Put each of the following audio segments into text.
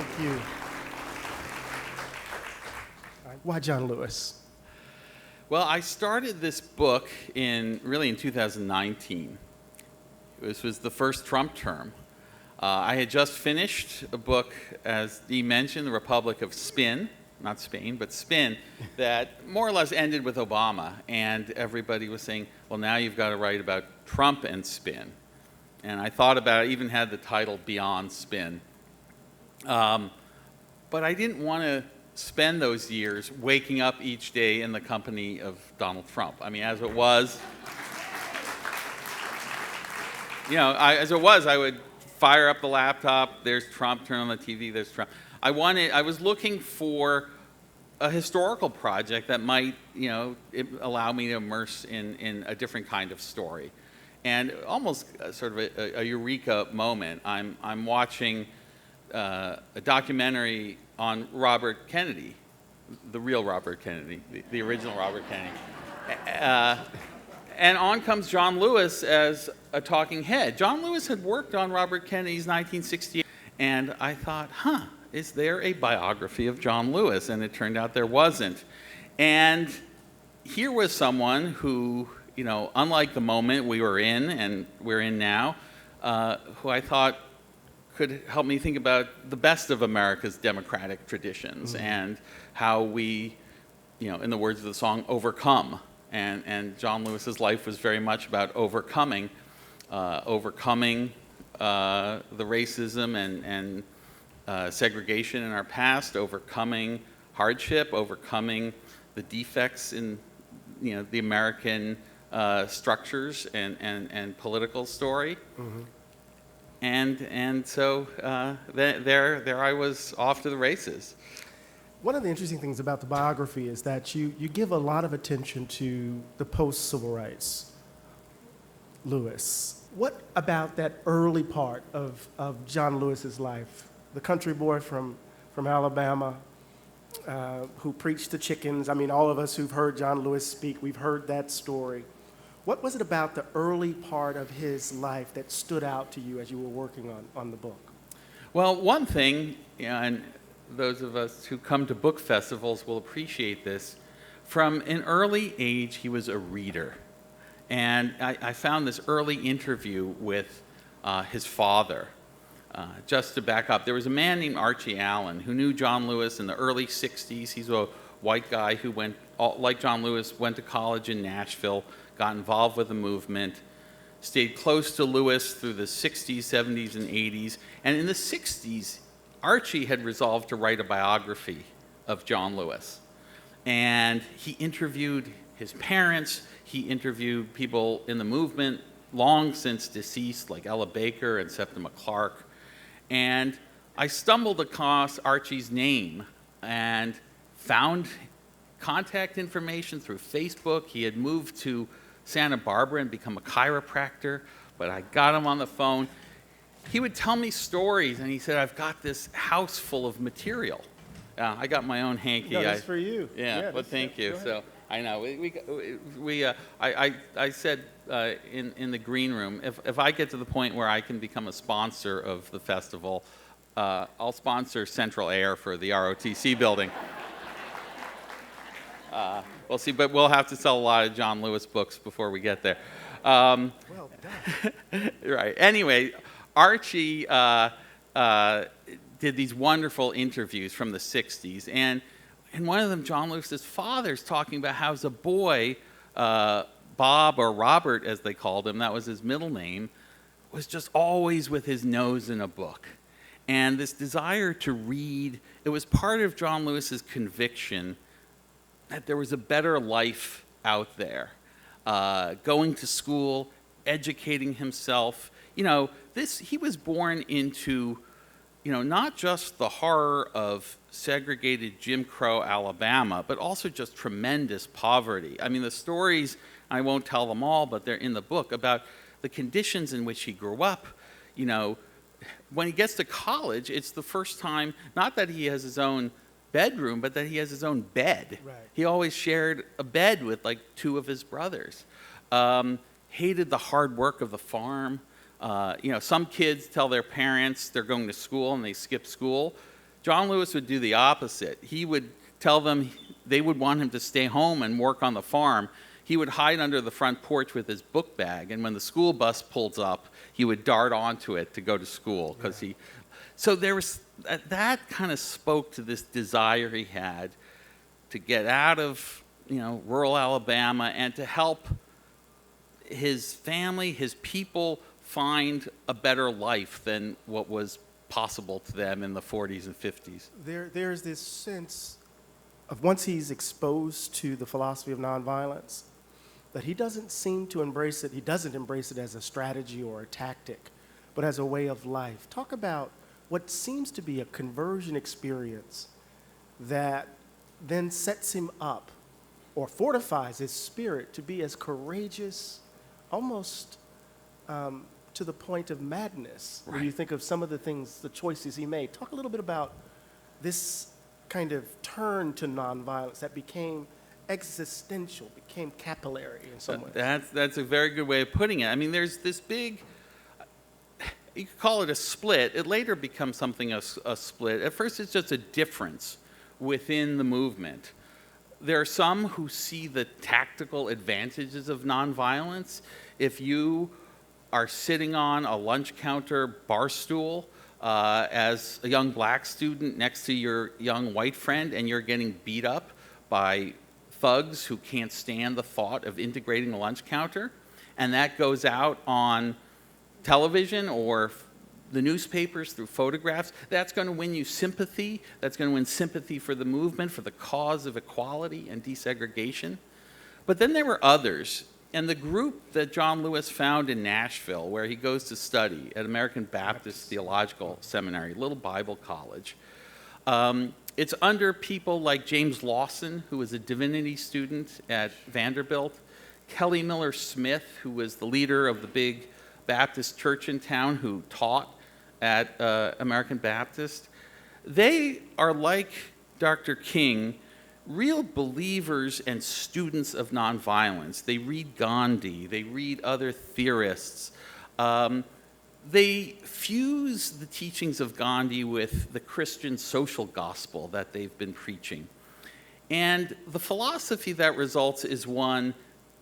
Thank you. All right, why John Lewis? Well, I started this book in 2019. This was the first Trump term. I had just finished a book, as Dee mentioned, The Republic of Spin, not Spain, but Spin, that more or less ended with Obama. And everybody was saying, well, now you've got to write about Trump and spin. And I thought about it, even had the title Beyond Spin. But I didn't want to spend those years waking up each day in the company of Donald Trump. I mean, as it was, I would fire up the laptop, there's Trump, turn on the TV, there's Trump. I was looking for a historical project that might, allow me to immerse in a different kind of story. And almost sort of a eureka moment. I'm watching a documentary on Robert Kennedy, the real Robert Kennedy, the original Robert Kennedy. And on comes John Lewis as a talking head. John Lewis had worked on Robert Kennedy's 1968, and I thought, is there a biography of John Lewis? And it turned out there wasn't. And here was someone who, unlike the moment we were in and we're in now, who I thought could help me think about the best of America's democratic traditions and how we, in the words of the song, overcome. And John Lewis's life was very much about overcoming the racism and segregation in our past, overcoming hardship, overcoming the defects in the American structures and political story. And so there I was off to the races. One of the interesting things about the biography is that you give a lot of attention to the post-civil rights Lewis. What about that early part of John Lewis's life? The country boy from Alabama who preached to chickens. I mean, all of us who've heard John Lewis speak, we've heard that story. What was it about the early part of his life that stood out to you as you were working on the book? Well, one thing, and those of us who come to book festivals will appreciate this, from an early age he was a reader. And I found this early interview with his father. Just to back up, there was a man named Archie Allen who knew John Lewis in the early 60s. He's a white guy who went, like John Lewis, went to college in Nashville, got involved with the movement, stayed close to Lewis through the 60s, 70s, and 80s. And in the 60s, Archie had resolved to write a biography of John Lewis. And he interviewed his parents, he interviewed people in the movement long since deceased, like Ella Baker and Septima Clark. And I stumbled across Archie's name and found contact information through Facebook. He had moved to Santa Barbara and become a chiropractor, but I got him on the phone. He would tell me stories, and he said, I've got this house full of material. I got my own hanky. No, that's for you. Yeah, well, thank you. So I know. I said in the green room, if I get to the point where I can become a sponsor of the festival, I'll sponsor Central Air for the ROTC building. We'll see, but we'll have to sell a lot of John Lewis books before we get there. Well done. Right. Anyway, Archie did these wonderful interviews from the 60s. And in one of them, John Lewis's father's talking about how as a boy, Bob, or Robert as they called him, that was his middle name, was just always with his nose in a book. And this desire to read, it was part of John Lewis's conviction that there was a better life out there. Going to school, educating himself. He was born into, not just the horror of segregated Jim Crow Alabama, but also just tremendous poverty. I mean, the stories, I won't tell them all, but they're in the book, about the conditions in which he grew up. When he gets to college, it's the first time, not that he has his own bedroom, but that he has his own bed. Right. He always shared a bed with like two of his brothers. Hated the hard work of the farm. Some kids tell their parents they're going to school and they skip school. John Lewis would do the opposite. He would tell them they would want him to stay home and work on the farm. He would hide under the front porch with his book bag, and when the school bus pulls up, he would dart onto it to go to school. So there was that kind of spoke to this desire he had to get out of rural Alabama and to help his family, his people, find a better life than what was possible to them in the 40s and 50s. There's this sense of once he's exposed to the philosophy of nonviolence, that he doesn't seem to embrace it. He doesn't embrace it as a strategy or a tactic, but as a way of life. Talk about what seems to be a conversion experience that then sets him up or fortifies his spirit to be as courageous, almost to the point of madness. Right. When you think of some of the things, the choices he made. Talk a little bit about this kind of turn to nonviolence that became existential, became capillary in some ways. That's a very good way of putting it. I mean, there's this big, you could call it a split. It later becomes something a split. At first, it's just a difference within the movement. There are some who see the tactical advantages of nonviolence. If you are sitting on a lunch counter bar stool as a young black student next to your young white friend, and you're getting beat up by thugs who can't stand the thought of integrating a lunch counter, and that goes out on television or the newspapers through photographs, that's going to win you sympathy. That's going to win sympathy for the movement, for the cause of equality and desegregation. But then there were others, and the group that John Lewis found in Nashville, where he goes to study at American Baptist Theological Seminary, little Bible college, it's under people like James Lawson, who was a divinity student at Vanderbilt, Kelly Miller Smith, who was the leader of the big Baptist church in town who taught at American Baptist. They are like Dr. King, real believers and students of nonviolence. They read Gandhi, they read other theorists. They fuse the teachings of Gandhi with the Christian social gospel that they've been preaching. And the philosophy that results is one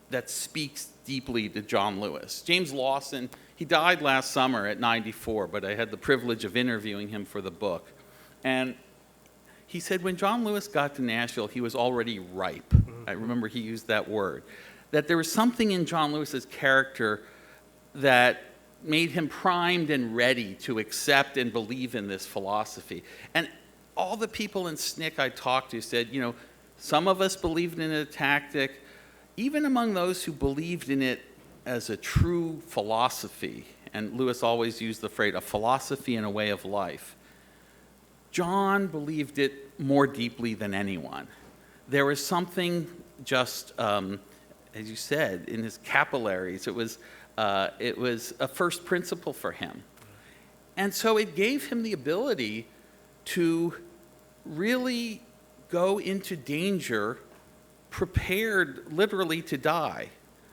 that speaks deeply to John Lewis. James Lawson, he died last summer at 94, but I had the privilege of interviewing him for the book. And he said when John Lewis got to Nashville, he was already ripe. I remember he used that word. That there was something in John Lewis's character that made him primed and ready to accept and believe in this philosophy. And all the people in SNCC I talked to said, some of us believed in a tactic. Even among those who believed in it as a true philosophy, and Lewis always used the phrase, a philosophy and a way of life, John believed it more deeply than anyone. There was something just, as you said, in his capillaries. It was a first principle for him. And so it gave him the ability to really go into danger prepared literally to die.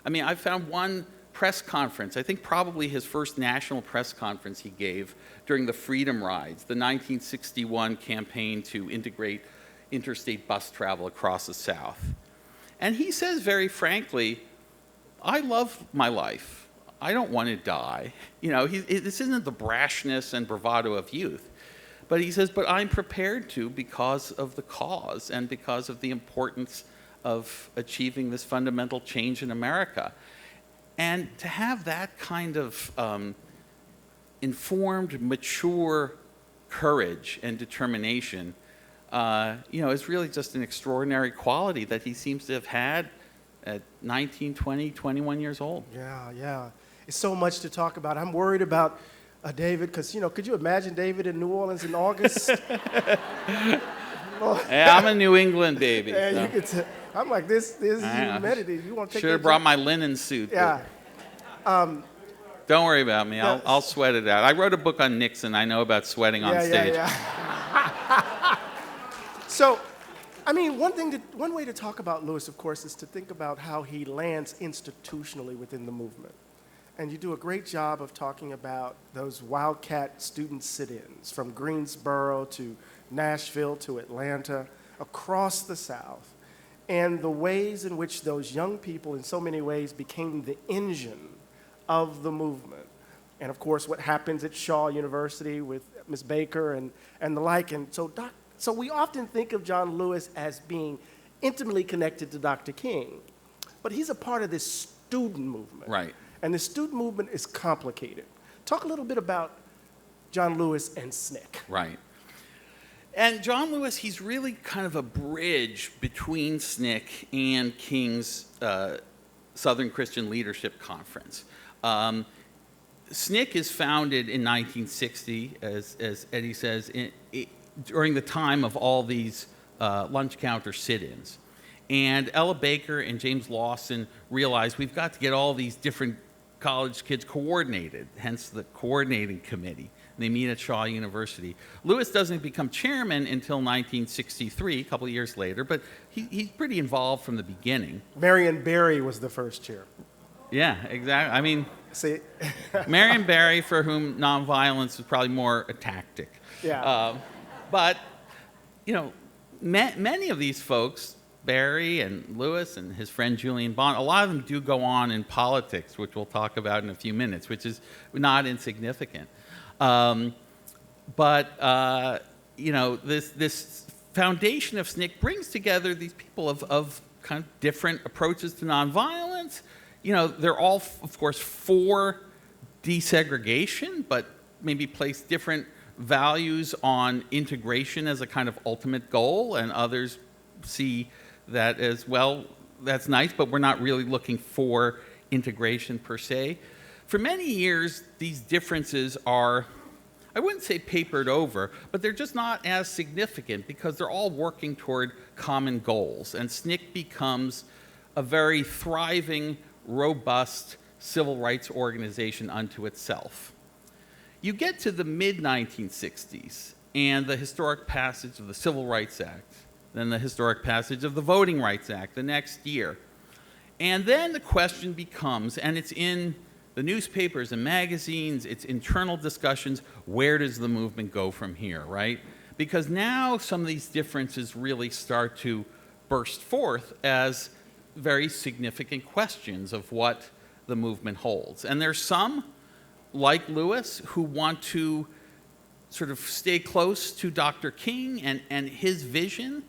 I mean, I found one press conference, I think probably his first national press conference he gave during the Freedom Rides, the 1961 campaign to integrate interstate bus travel across the South. And he says very frankly, I love my life. I don't want to die. This isn't the brashness and bravado of youth. But he says, but I'm prepared to because of the cause and because of the importance of achieving this fundamental change in America. And to have that kind of informed, mature courage and determination, is really just an extraordinary quality that he seems to have had at 19, 20, 21 years old. Yeah. It's so much to talk about. I'm worried about David, because, could you imagine David in New Orleans in August? Yeah, I'm a New England baby. Yeah, so. I'm like, this is humidity. You want to take Should have brought my linen suit. Yeah. Don't worry about me. I'll sweat it out. I wrote a book on Nixon. I know about sweating on stage. Yeah. So, I mean, one way to talk about Lewis, of course, is to think about how he lands institutionally within the movement. And you do a great job of talking about those wildcat student sit-ins from Greensboro to Nashville to Atlanta, across the South, and the ways in which those young people in so many ways became the engine of the movement. And of course, what happens at Shaw University with Ms. Baker and the like. And so we often think of John Lewis as being intimately connected to Dr. King, but he's a part of this student movement. Right. And the student movement is complicated. Talk a little bit about John Lewis and SNCC. Right. And John Lewis, he's really kind of a bridge between SNCC and King's Southern Christian Leadership Conference. SNCC is founded in 1960, as Eddie says, during the time of all these lunch counter sit-ins. And Ella Baker and James Lawson realized we've got to get all these different college kids coordinated, hence the coordinating committee. They meet at Shaw University. Lewis doesn't become chairman until 1963, a couple of years later, but he's pretty involved from the beginning. Marion Barry was the first chair. Yeah, exactly. I mean, See? Marion Barry, for whom nonviolence was probably more a tactic. Yeah. But, you know, many of these folks, Barry and Lewis and his friend Julian Bond, a lot of them do go on in politics, which we'll talk about in a few minutes, which is not insignificant. You know, this foundation of SNCC brings together these people of kind of different approaches to nonviolence. You know, they're all, of course, for desegregation, but maybe place different values on integration as a kind of ultimate goal, and others see that as, well, that's nice, but we're not really looking for integration per se. For many years, these differences are, I wouldn't say papered over, but they're just not as significant because they're all working toward common goals. And SNCC becomes a very thriving, robust civil rights organization unto itself. You get to the mid-1960s and the historic passage of the Civil Rights Act, then the historic passage of the Voting Rights Act the next year. And then the question becomes, and it's in the newspapers and magazines, it's internal discussions, where does the movement go from here, right? Because now some of these differences really start to burst forth as very significant questions of what the movement holds. And there's some, like Lewis, who want to sort of stay close to Dr. King and his vision.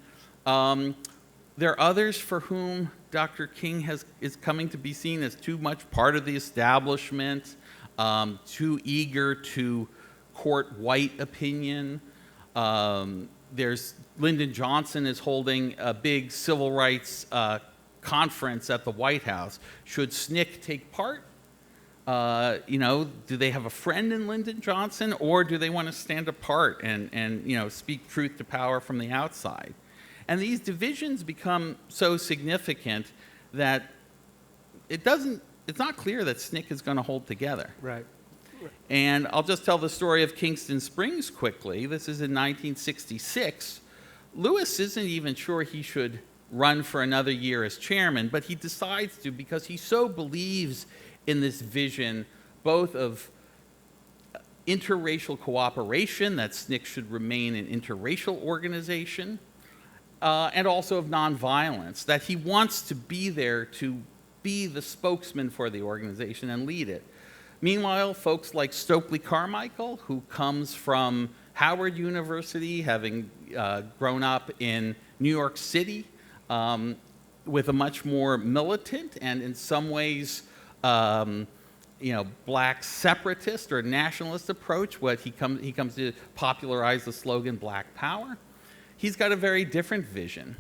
There are others for whom Dr. King is coming to be seen as too much part of the establishment, too eager to court white opinion. There's Lyndon Johnson is holding a big civil rights conference at the White House. Should SNCC take part? You know, do they have a friend in Lyndon Johnson, or do they want to stand apart and you know, speak truth to power from the outside? And these divisions become so significant that it's not clear that SNCC is going to hold together. Right. And I'll just tell the story of Kingston Springs quickly. This is in 1966. Lewis isn't even sure he should run for another year as chairman, but he decides to because he so believes in this vision, both of interracial cooperation, that SNCC should remain an interracial organization, and also of nonviolence, that he wants to be there to be the spokesman for the organization and lead it. Meanwhile, folks like Stokely Carmichael, who comes from Howard University, having grown up in New York City, with a much more militant and in some ways, you know, black separatist or nationalist approach, he comes to popularize the slogan Black Power. He's got a very different vision.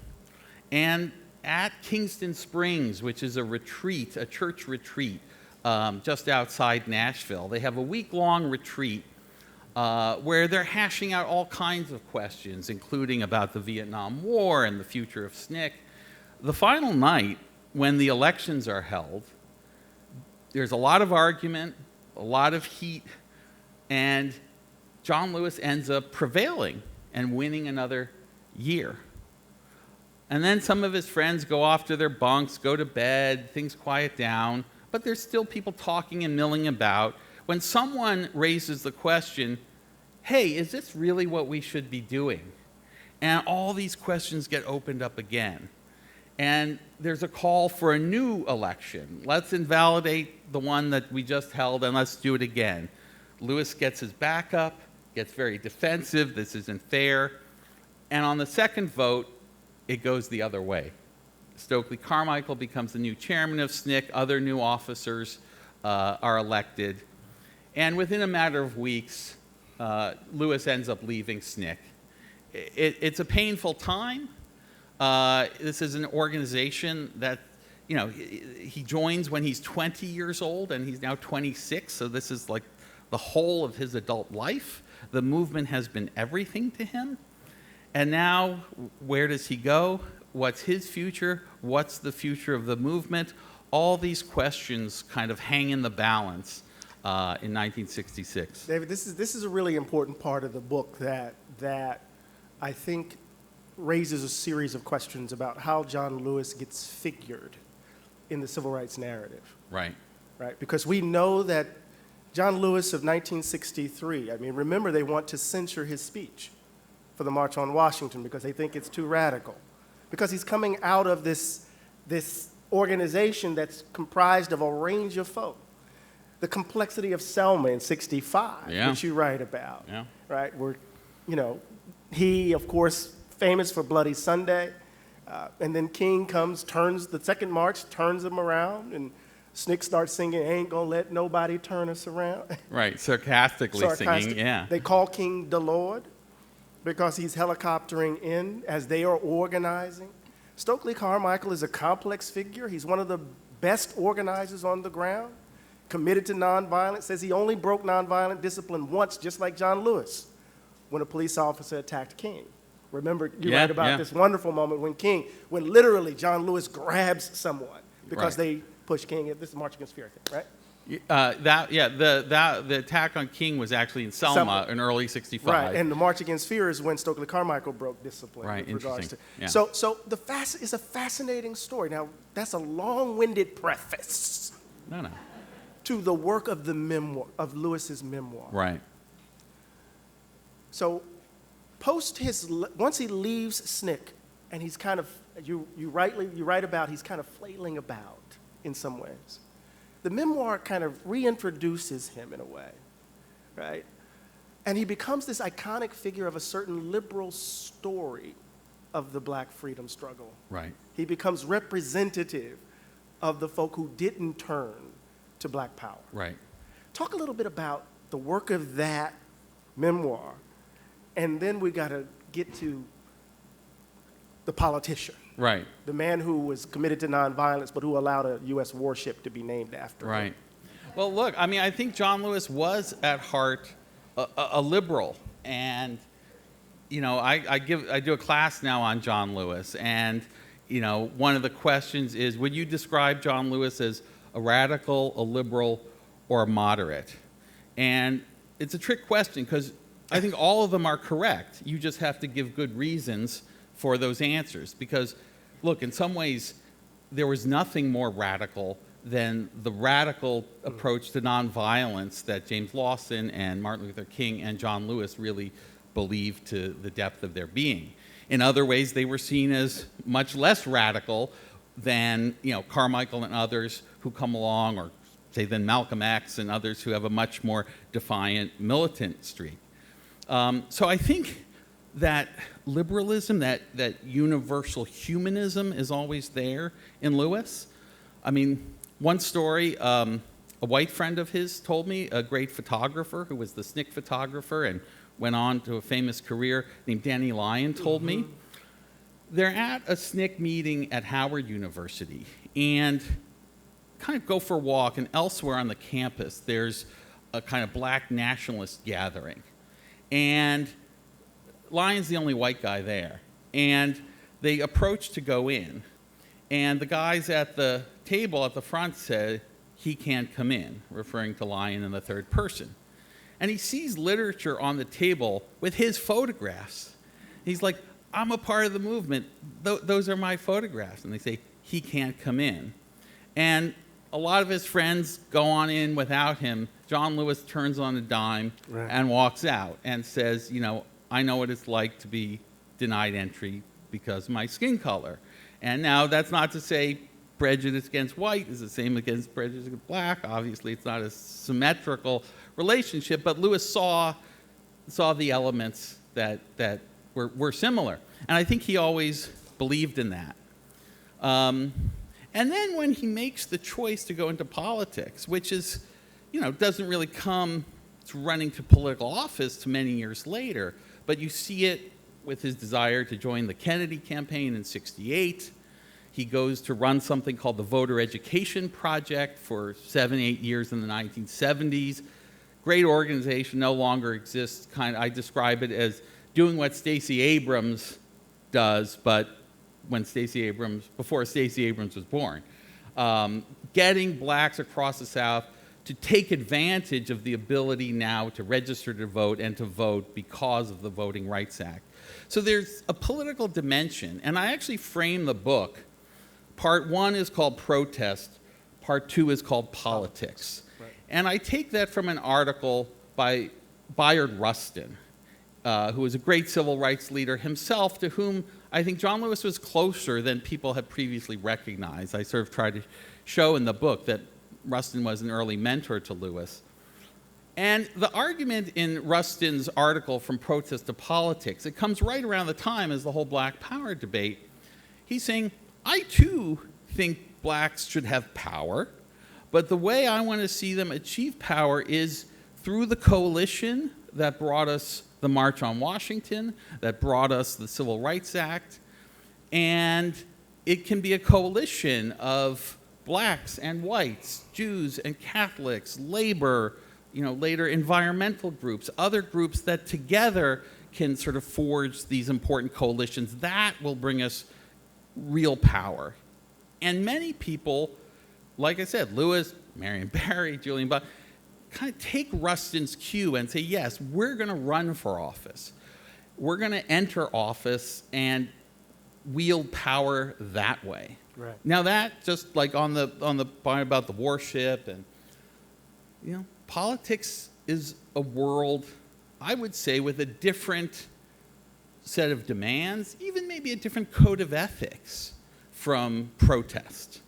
And at Kingston Springs, which is a retreat, a church retreat, just outside Nashville, they have a week-long retreat where they're hashing out all kinds of questions, including about the Vietnam War and the future of SNCC. The final night, when the elections are held, there's a lot of argument, a lot of heat, and John Lewis ends up prevailing and winning another year. And then some of his friends go off to their bunks, go to bed, things quiet down, but there's still people talking and milling about. When someone raises the question, hey, is this really what we should be doing? And all these questions get opened up again. And there's a call for a new election. Let's invalidate the one that we just held and let's do it again. Lewis gets his back up, gets very defensive, this isn't fair. And on the second vote, it goes the other way. Stokely Carmichael becomes the new chairman of SNCC, other new officers are elected. And within a matter of weeks, Lewis ends up leaving SNCC. It's a painful time. This is an organization that, he joins when he's 20 years old, and he's now 26, so this is like the whole of his adult life. The movement has been everything to him. And now, where does he go? What's his future? What's the future of the movement? All these questions kind of hang in the balance in 1966. David, this is a really important part of the book that I think raises a series of questions about how John Lewis gets figured in the civil rights narrative. Right. Right? Because we know that John Lewis of 1963, remember they want to censor his speech for the March on Washington because they think it's too radical. Because he's coming out of this organization that's comprised of a range of folk. The complexity of Selma in 65, which you write about, right? Where, he, of course, famous for Bloody Sunday, and then King comes, the second march, turns him around, and SNCC starts singing, "Ain't gonna let nobody turn us around." Right, sarcastically singing, yeah. They call King the Lord because he's helicoptering in as they are organizing. Stokely Carmichael is a complex figure. He's one of the best organizers on the ground, committed to nonviolence, says he only broke nonviolent discipline once, just like John Lewis, when a police officer attacked King. Remember, you write about this wonderful moment when literally John Lewis grabs someone because they push King. This is March Against Fear, I think, right? The attack on King was actually in Selma in early 65. Right, and the March Against Fear is when Stokely Carmichael broke discipline. Right, with regards interesting. To, So it's a fascinating story. Now, that's a long-winded preface to the work of the memoir, of Lewis's memoir. Right. So, once he leaves SNCC, and he's kind of, you write about, he's kind of flailing about in some ways. The memoir kind of reintroduces him in a way, right? And he becomes this iconic figure of a certain liberal story of the black freedom struggle. Right. He becomes representative of the folk who didn't turn to black power. Right. Talk a little bit about the work of that memoir, and then we got to get to the politician. Right. The man who was committed to nonviolence, but who allowed a U.S. warship to be named after him. Right. Well, look, I think John Lewis was at heart a liberal, and I do a class now on John Lewis, and one of the questions is, would you describe John Lewis as a radical, a liberal, or a moderate? And it's a trick question because I think all of them are correct. You just have to give good reasons for those answers because, look, in some ways, there was nothing more radical than the radical approach to nonviolence that James Lawson and Martin Luther King and John Lewis really believed to the depth of their being. In other ways, they were seen as much less radical than Carmichael and others who come along, or say than Malcolm X and others who have a much more defiant militant streak. So I think that liberalism, that universal humanism is always there in Lewis. One story, a white friend of his told me, a great photographer who was the SNCC photographer and went on to a famous career named Danny Lyon told me, they're at a SNCC meeting at Howard University and kind of go for a walk, and elsewhere on the campus there's a kind of black nationalist gathering. And Lyon's the only white guy there. And they approach to go in. And the guys at the table at the front said, "He can't come in," referring to Lyon in the third person. And he sees literature on the table with his photographs. He's like, "I'm a part of the movement. Those are my photographs." And they say, "He can't come in." And a lot of his friends go on in without him. John Lewis turns on a dime and walks out and says, "I know what it's like to be denied entry because of my skin color. And now that's not to say prejudice against white is the same against prejudice against black. Obviously, it's not a symmetrical relationship, but Lewis saw the elements that were similar. And I think he always believed in that. And then when he makes the choice to go into politics, which is, doesn't really come to running to political office to many years later, but you see it with his desire to join the Kennedy campaign in '68. He goes to run something called the Voter Education Project for 7-8 years in the 1970s. Great organization, no longer exists. I describe it as doing what Stacey Abrams does, but before Stacey Abrams was born. Getting blacks across the South to take advantage of the ability now to register to vote and to vote because of the Voting Rights Act. So there's a political dimension, and I actually frame the book. Part 1 is called Protest. Part 2 is called Politics. Right. And I take that from an article by Bayard Rustin, who was a great civil rights leader himself, to whom I think John Lewis was closer than people had previously recognized. I sort of try to show in the book that Rustin was an early mentor to Lewis. And the argument in Rustin's article, From Protest to Politics, it comes right around the time as the whole Black Power debate. He's saying, I too think blacks should have power, but the way I want to see them achieve power is through the coalition that brought us the March on Washington, that brought us the Civil Rights Act, and it can be a coalition of blacks and whites, Jews and Catholics, labor, later environmental groups, other groups that together can sort of forge these important coalitions. That will bring us real power. And many people, like I said, Lewis, Marion Barry, Julian, but kind of take Rustin's cue and say, yes, we're going to run for office. We're going to enter office and wield power that way. Right. Now that, just like on the point about the warship, and politics is a world, I would say, with a different set of demands, even maybe a different code of ethics from protest.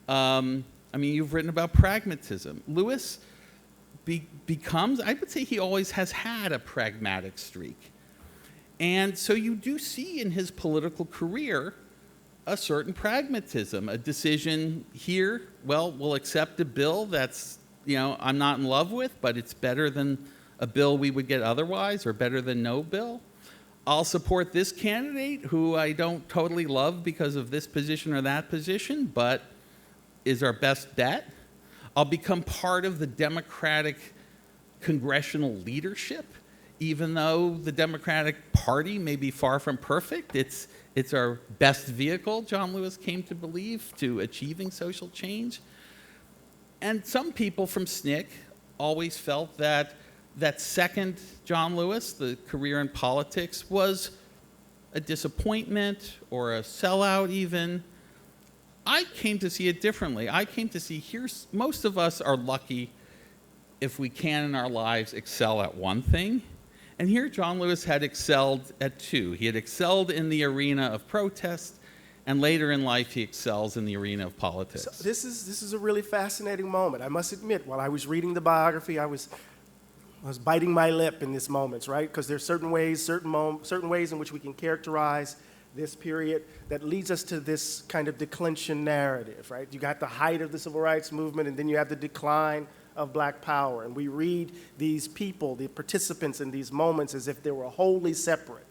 You've written about pragmatism. Lewis becomes, I would say he always has had a pragmatic streak. And so you do see in his political career a certain pragmatism, a decision here, well, we'll accept a bill that's, I'm not in love with, but it's better than a bill we would get otherwise, or better than no bill. I'll support this candidate who I don't totally love because of this position or that position, but is our best bet. I'll become part of the Democratic congressional leadership, even though the Democratic Party may be far from perfect. It's our best vehicle, John Lewis came to believe, to achieving social change. And some people from SNCC always felt that second John Lewis, the career in politics, was a disappointment or a sellout even. I came to see it differently. I came to see most of us are lucky if we can in our lives excel at one thing. And here John Lewis had excelled at two. He had excelled in the arena of protest, and later in life he excels in the arena of politics. So this is a really fascinating moment. I must admit, while I was reading the biography, I was biting my lip in these moments, right? Because there's certain ways in which we can characterize this period that leads us to this kind of declension narrative, right? You got the height of the civil rights movement, and then you have the decline of black power. And we read these people, the participants in these moments, as if they were wholly separate,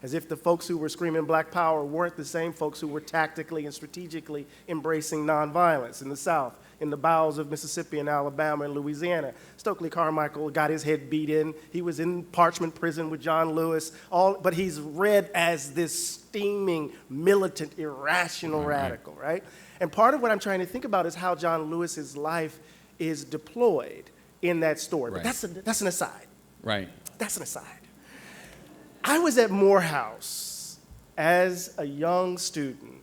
as if the folks who were screaming black power weren't the same folks who were tactically and strategically embracing nonviolence in the South, in the bowels of Mississippi and Alabama and Louisiana. Stokely Carmichael got his head beat in. He was in Parchment Prison with John Lewis, but he's read as this steaming, militant, irrational radical, right? And part of what I'm trying to think about is how John Lewis's life is deployed in that story. Right. But that's an aside. Right. That's an aside. I was at Morehouse as a young student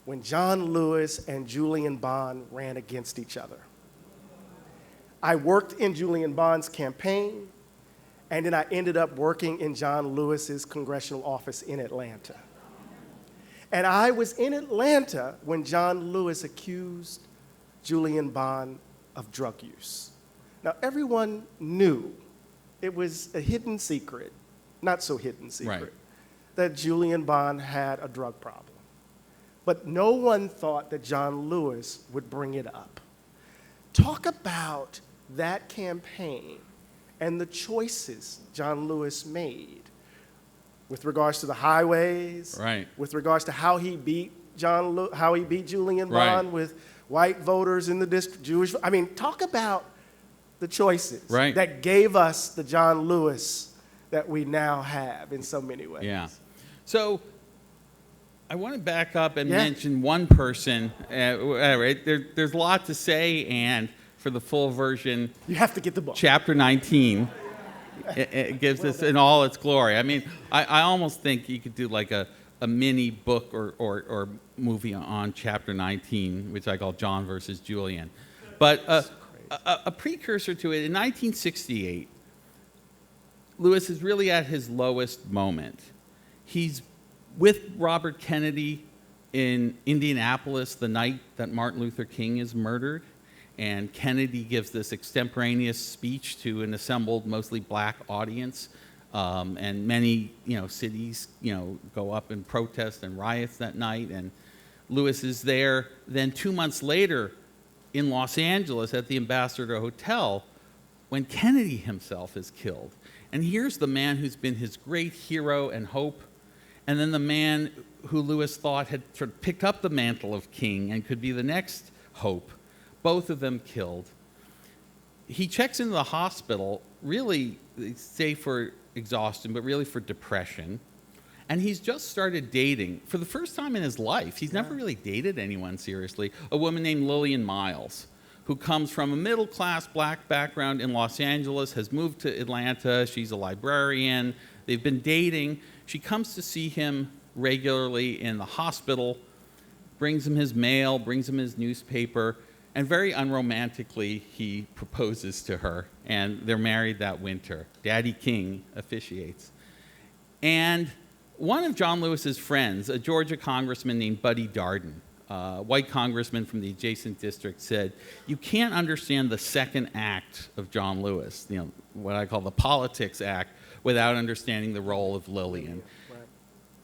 when John Lewis and Julian Bond ran against each other. I worked in Julian Bond's campaign, And then I ended up working in John Lewis's congressional office in Atlanta. And I was in Atlanta when John Lewis accused Julian Bond of drug use. Now, everyone knew it was a hidden secret, not so hidden secret, Right. that Julian Bond had a drug problem. But no one thought that John Lewis would bring it up. Talk about that campaign and the choices John Lewis made with regards to the highways, Right. with regards to how he beat Julian Right. Bond with white voters in the district, Jewish. I mean, talk about the choices Right. that gave us the John Lewis that we now have in so many ways. Yeah. So I want to back up and Yeah. mention one person. Right, there's a lot to say, and for the full version, You have to get the book. chapter 19 it gives us in all its glory. I mean, I almost think you could do like a mini book or movie on chapter 19, which I call John versus Julian. But a precursor to it, in 1968, Lewis is really at his lowest moment. He's with Robert Kennedy in Indianapolis the night that Martin Luther King is murdered. And Kennedy gives this extemporaneous speech to an assembled, mostly black audience. And many, cities, go up and protest and riots that night. And Lewis is there. Then 2 months later, in Los Angeles at the Ambassador Hotel, when Kennedy himself is killed. And here's the man who's been his great hero and hope, and then the man who Lewis thought had sort of picked up the mantle of King and could be the next hope, both of them killed. He checks into the hospital, really, they say for exhaustion, but really for depression. And he's just started dating, for the first time in his life, he's never really dated anyone seriously, a woman named Lillian Miles, who comes from a middle-class black background in Los Angeles, has moved to Atlanta, she's a librarian, they've been dating. She comes to see him regularly in the hospital, brings him his mail, brings him his newspaper, and very unromantically, he proposes to her, and they're married that winter. Daddy King officiates. And one of John Lewis's friends, a Georgia congressman named Buddy Darden, a white congressman from the adjacent district, said, you can't understand the second act of John Lewis, what I call the politics act, without understanding the role of Lillian. Right.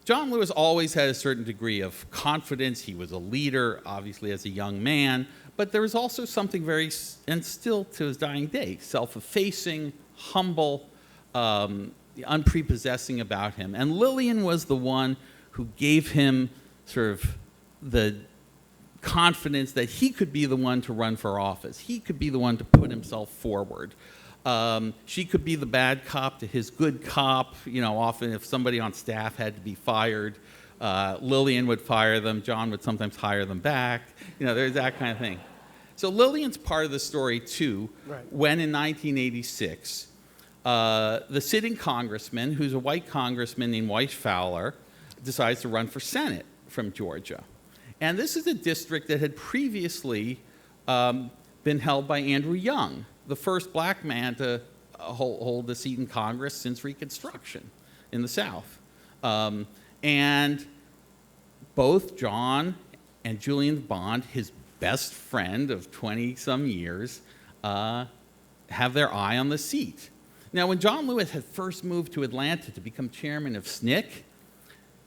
John Lewis always had a certain degree of confidence. He was a leader, obviously, as a young man, but there was also something very, and still to his dying day, self-effacing, humble, unprepossessing about him. And Lillian was the one who gave him sort of the confidence that he could be the one to run for office. He could be the one to put himself forward. She could be the bad cop to his good cop. Often if somebody on staff had to be fired, Lillian would fire them. John would sometimes hire them back. There's that kind of thing. So Lillian's part of the story, too, Right. when in 1986, the sitting congressman, who's a white congressman named Weiss Fowler, decides to run for Senate from Georgia. And this is a district that had previously been held by Andrew Young, the first black man to hold a seat in Congress since Reconstruction in the South. And both John and Julian Bond, his best friend of 20-some years, have their eye on the seat. Now, when John Lewis had first moved to Atlanta to become chairman of SNCC,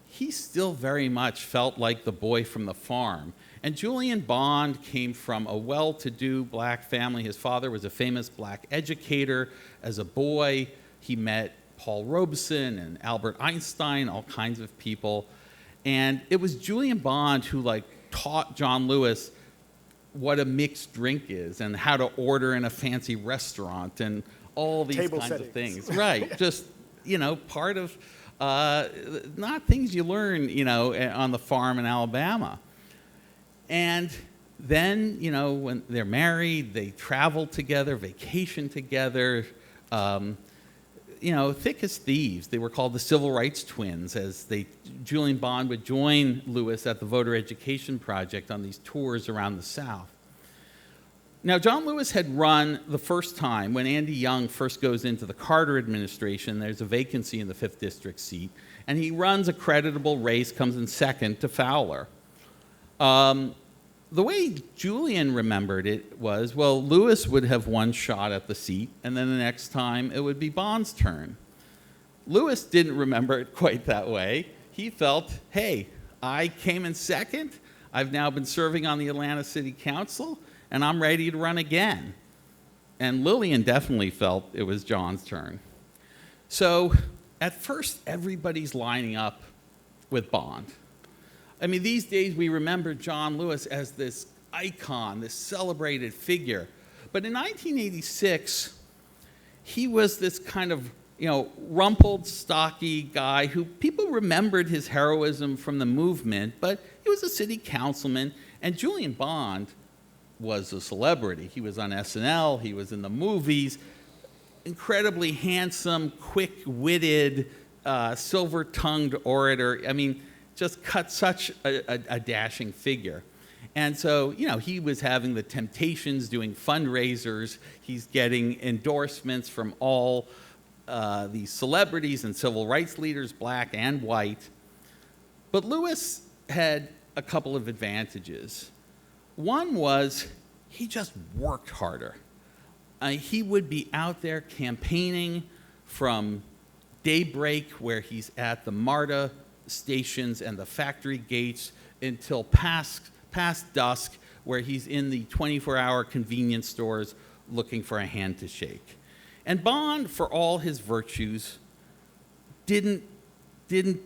he still very much felt like the boy from the farm. And Julian Bond came from a well-to-do black family. His father was a famous black educator. As a boy, he met Paul Robeson and Albert Einstein, all kinds of people. And it was Julian Bond who taught John Lewis what a mixed drink is and how to order in a fancy restaurant and all these Table kinds settings. of things. Right, just, part of, not things you learn, on the farm in Alabama. And then, when they're married, they travel together, vacation together, thick as thieves. They were called the Civil Rights Twins, as Julian Bond would join Lewis at the Voter Education Project on these tours around the South. Now, John Lewis had run the first time when Andy Young first goes into the Carter administration. There's a vacancy in the 5th District seat, and he runs a creditable race, comes in second to Fowler. The way Julian remembered it was, well, Lewis would have one shot at the seat, and then the next time it would be Bond's turn. Lewis didn't remember it quite that way. He felt, hey, I came in second. I've now been serving on the Atlanta City Council, and I'm ready to run again. And Lillian definitely felt it was John's turn. So at first, everybody's lining up with Bond. I mean, these days we remember John Lewis as this icon, this celebrated figure. But in 1986, he was this kind of, rumpled, stocky guy who people remembered his heroism from the movement, but he was a city councilman, and Julian Bond was a celebrity. He was on SNL, he was in the movies, incredibly handsome, quick-witted, silver-tongued orator. I mean, just cut such a dashing figure. And so, he was having the Temptations doing fundraisers. He's getting endorsements from all these celebrities and civil rights leaders, black and white. But Lewis had a couple of advantages. One was he just worked harder. He would be out there campaigning from daybreak, where he's at the MARTA stations and the factory gates, until past dusk, where he's in the 24-hour convenience stores looking for a hand to shake. And Bond, for all his virtues, didn't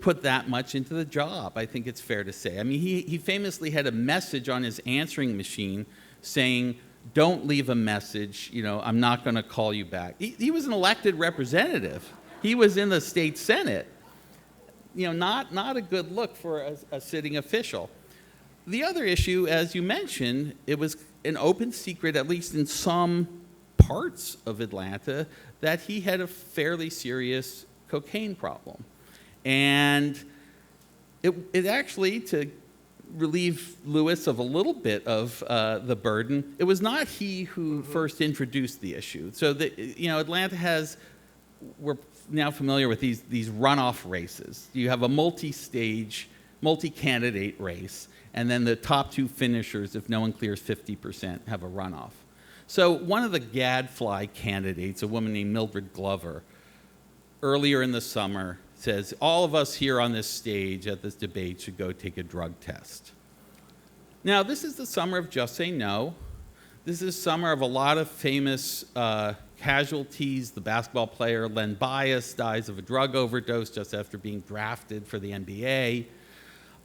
put that much into the job, I think it's fair to say. I mean, he famously had a message on his answering machine saying, "Don't leave a message, I'm not going to call you back." He was an elected representative. He was in the state Senate. Not a good look for a sitting official. The other issue, as you mentioned, it was an open secret, at least in some parts of Atlanta, that he had a fairly serious cocaine problem. And it actually, to relieve Lewis of a little bit of the burden, it was not he who first introduced the issue. So Atlanta has, we're now familiar with these runoff races. You have a multi-stage, multi-candidate race, and then the top two finishers, if no one clears 50%, have a runoff. So one of the gadfly candidates, a woman named Mildred Glover, earlier in the summer says, all of us here on this stage at this debate should go take a drug test. Now, this is the summer of Just Say No. This is summer of a lot of famous casualties. The basketball player Len Bias dies of a drug overdose just after being drafted for the NBA.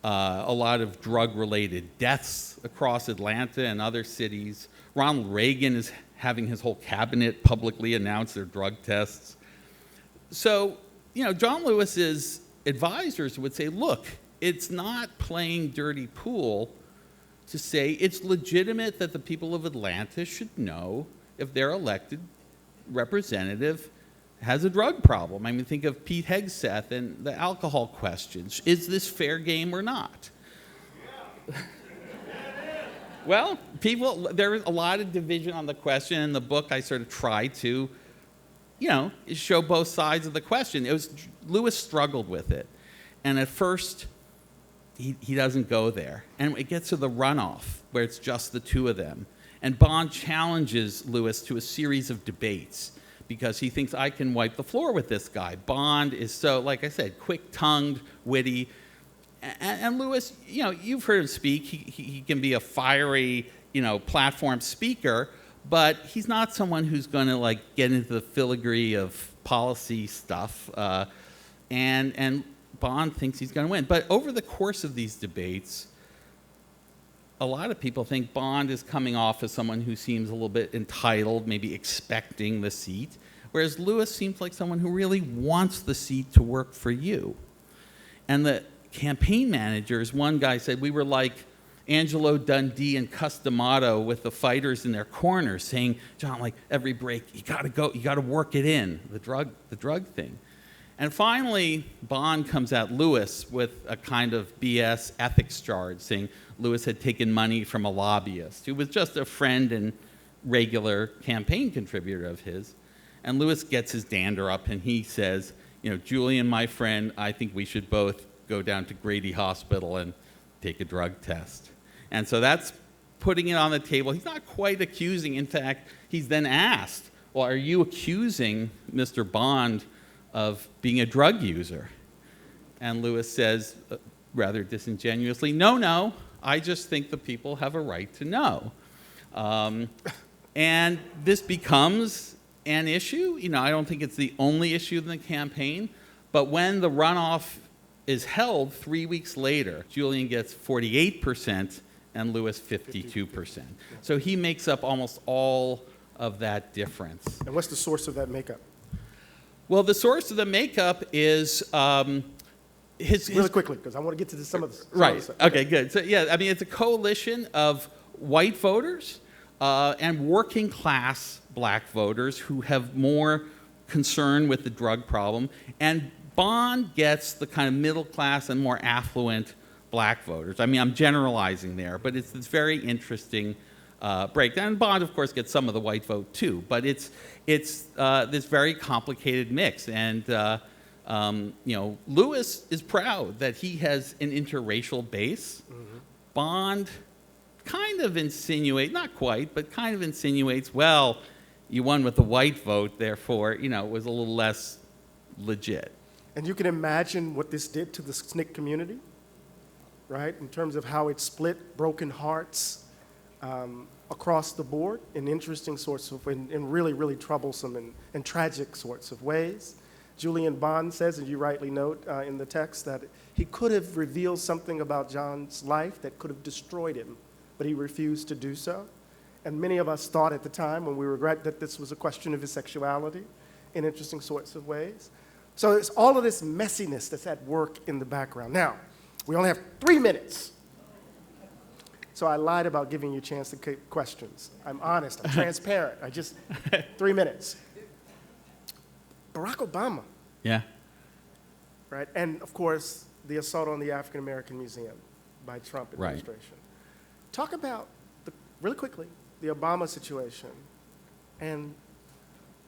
A lot of drug-related deaths across Atlanta and other cities. Ronald Reagan is having his whole cabinet publicly announce their drug tests. So, John Lewis's advisors would say, look, it's not playing dirty pool to say it's legitimate that the people of Atlanta should know if their elected representative has a drug problem. I mean, think of Pete Hegseth and the alcohol questions. Is this fair game or not? Yeah. Well, there was a lot of division on the question. In the book, I sort of try to, show both sides of the question. Lewis struggled with it. And at first, he doesn't go there. And it gets to the runoff, where it's just the two of them. And Bond challenges Lewis to a series of debates because he thinks, I can wipe the floor with this guy. Bond is so, like I said, quick-tongued, witty. And Lewis, you've heard him speak. He can be a fiery, platform speaker, but he's not someone who's going to get into the filigree of policy stuff. And Bond thinks he's going to win. But over the course of these debates, a lot of people think Bond is coming off as someone who seems a little bit entitled, maybe expecting the seat, whereas Lewis seems like someone who really wants the seat to work for you. And the campaign managers, one guy said, we were like Angelo Dundee and Customato with the fighters in their corners saying, John, every break, you got to work it in, the drug thing. And finally, Bond comes at Lewis with a kind of BS ethics charge, saying Lewis had taken money from a lobbyist who was just a friend and regular campaign contributor of his. And Lewis gets his dander up and he says, Julian, my friend, I think we should both go down to Grady Hospital and take a drug test. And so that's putting it on the table. He's not quite accusing. In fact, he's then asked, well, are you accusing Mr. Bond of being a drug user? And Lewis says, rather disingenuously, no, I just think the people have a right to know. And this becomes an issue. I don't think it's the only issue in the campaign, but when the runoff is held 3 weeks later, Julian gets 48% and Lewis 52%. So he makes up almost all of that difference. And what's the source of that makeup? Well, the source of the makeup is really quickly, because I want to get to some of the right. stuff. Okay, good. So yeah, it's a coalition of white voters and working class black voters who have more concern with the drug problem, and Bond gets the kind of middle class and more affluent black voters. I'm generalizing there, but it's this very interesting breakdown. And Bond, of course, gets some of the white vote too, but it's this very complicated mix. And Lewis is proud that he has an interracial base. Mm-hmm. Bond kind of insinuates, not quite, but kind of insinuates, well, you won with the white vote, therefore, it was a little less legit. And you can imagine what this did to the SNCC community, right? In terms of how it split broken hearts across the board in interesting sorts of, in really, really troublesome and tragic sorts of ways. Julian Bond says, and you rightly note in the text, that he could have revealed something about John's life that could have destroyed him, but he refused to do so. And many of us thought at the time, when we regret, that this was a question of his sexuality in interesting sorts of ways. So it's all of this messiness that's at work in the background. Now, we only have 3 minutes. So I lied about giving you a chance to take questions. I'm honest, I'm transparent. 3 minutes. Barack Obama. Yeah. Right, and of course, the assault on the African American Museum by Trump administration. Right. Talk about, really quickly, the Obama situation and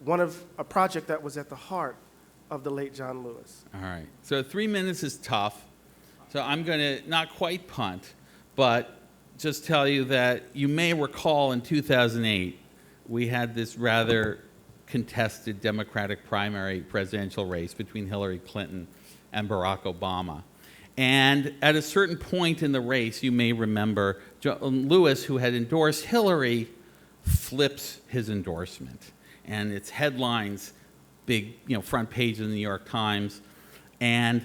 a project that was at the heart of the late John Lewis. All right. So 3 minutes is tough. So I'm going to not quite punt, but just tell you that you may recall in 2008, we had this rather contested Democratic primary presidential race between Hillary Clinton and Barack Obama. And at a certain point in the race, you may remember, Lewis, who had endorsed Hillary, flips his endorsement. And it's headlines, big, front page of the New York Times. And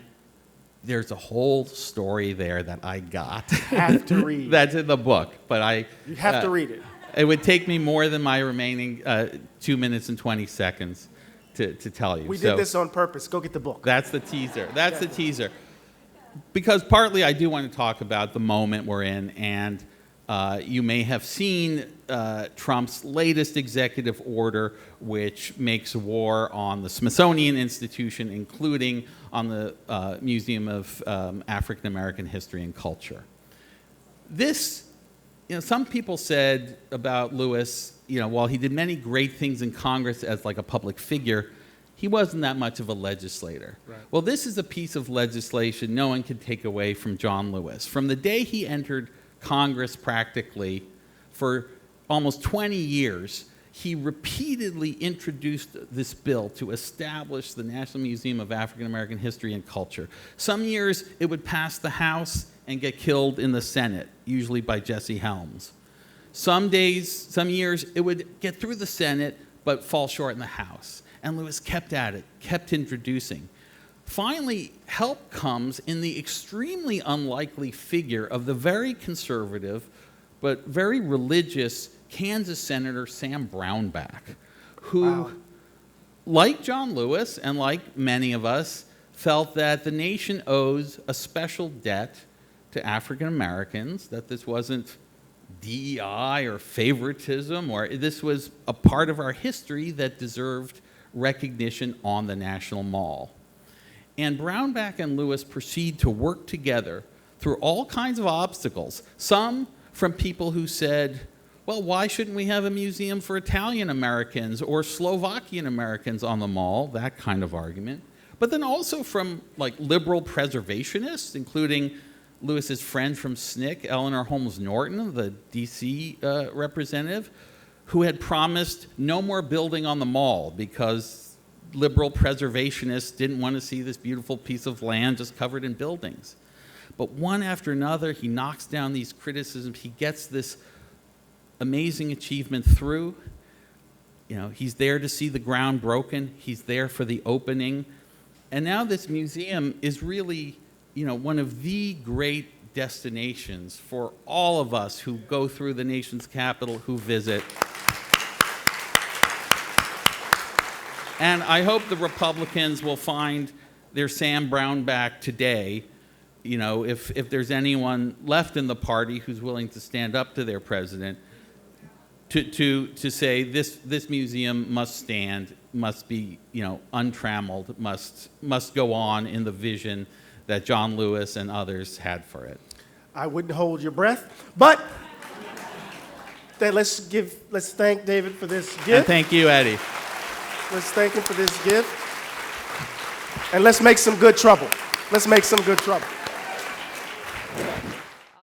there's a whole story there that I got. Have to read. That's in the book, but you have to read it. It would take me more than my remaining 2 minutes and 20 seconds to tell you. We did this on purpose. Go get the book. That's the teaser. That's the teaser. Because partly I do want to talk about the moment we're in, and you may have seen Trump's latest executive order, which makes war on the Smithsonian Institution, including on the Museum of African American History and Culture. This, some people said about Lewis, while he did many great things in Congress as like a public figure, he wasn't that much of a legislator. Right. Well, this is a piece of legislation no one can take away from John Lewis. From the day he entered Congress practically, for almost 20 years, he repeatedly introduced this bill to establish the National Museum of African American History and Culture. Some years it would pass the House and get killed in the Senate, usually by Jesse Helms. Some years it would get through the Senate but fall short in the House. And Lewis kept at it, kept introducing. Finally, help comes in the extremely unlikely figure of the very conservative but very religious Kansas Senator Sam Brownback, who, like John Lewis and like many of us, felt that the nation owes a special debt to African Americans, that this wasn't DEI or favoritism, or this was a part of our history that deserved recognition on the National Mall. And Brownback and Lewis proceed to work together through all kinds of obstacles, some from people who said, well, why shouldn't we have a museum for Italian Americans or Slovakian Americans on the mall? That kind of argument. But then also from like liberal preservationists, including Lewis's friend from SNCC, Eleanor Holmes Norton, the DC representative, who had promised no more building on the mall because liberal preservationists didn't want to see this beautiful piece of land just covered in buildings. But one after another, he knocks down these criticisms. He gets this amazing achievement through. You know, he's there to see the ground broken. He's there for the opening. And now this museum is really, you know, one of the great destinations for all of us who go through the nation's capital, who visit. And I hope the Republicans will find their Sam Brown back today. You know, if there's anyone left in the party who's willing to stand up to their president, to say this museum must stand, must be, you know, untrammeled, must go on in the vision that John Lewis and others had for it. I wouldn't hold your breath, but let's thank David for this gift. And thank you, Eddie. Let's thank him for this gift. And let's make some good trouble. Let's make some good trouble.